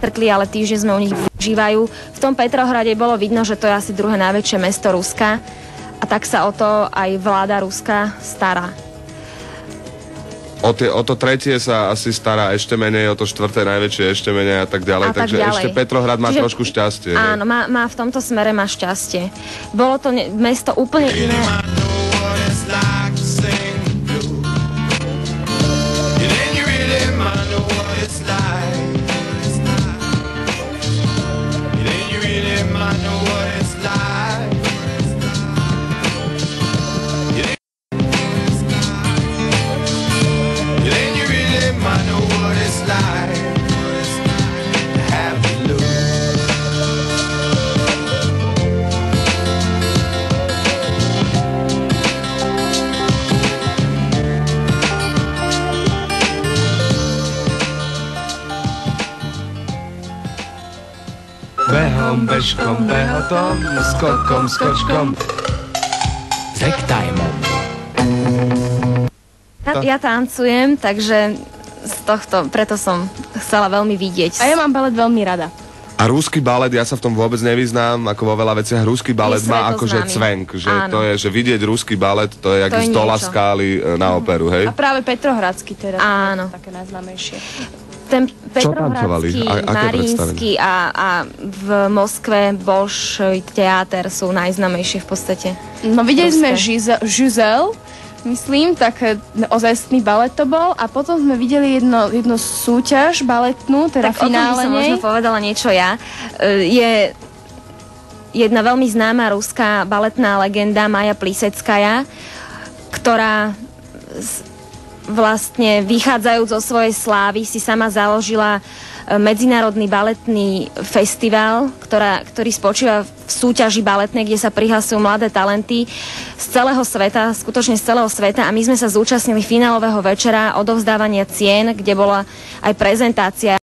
stretli, ale týždeň sme u nich využívajú. V tom Petrohrade bolo vidno, že to je asi druhé najväčšie mesto Ruska a tak sa o to aj vláda Ruska stará. O to tretie sa asi stará ešte menej, o to štvrté najväčšie ešte menej a tak ďalej. Takže ešte Petrohrad má trošku šťastie. Áno, má v tomto smere má šťastie. Bolo to mesto úplne iné. Behom, bežkom, behotom, skokom, skočkom, zektajmom. Ja tancujem, takže z tohto, preto som chcela veľmi vidieť. A ja mám balet veľmi rada. A ruský balet, ja sa v tom vôbec nevyznám, ako vo veľa veciach. Ruský balet má akože cvenk, že áno. To je, že vidieť ruský balet, to je jak z Dola skály na operu, hej? A práve Petrohradský teraz, áno. Také najznámejšie. Ten Petrohradský, Marínsky a v Moskve Bolšoj teáter sú najznámejšie v podstate. No videli sme Žizel, myslím, tak ozajstný balet to bol a potom sme videli jednu súťaž baletnú, teda tak finále. Tak o tom by som možno povedala niečo ja. Je jedna veľmi známa ruská baletná legenda Maja Pliseckaja, ktorá vlastne vychádzajúc zo svojej slávy si sama založila medzinárodný baletný festival, ktorý spočíva v súťaži baletnej, kde sa prihlasujú mladé talenty z celého sveta, skutočne z celého sveta a my sme sa zúčastnili finálového večera odovzdávania cien, kde bola aj prezentácia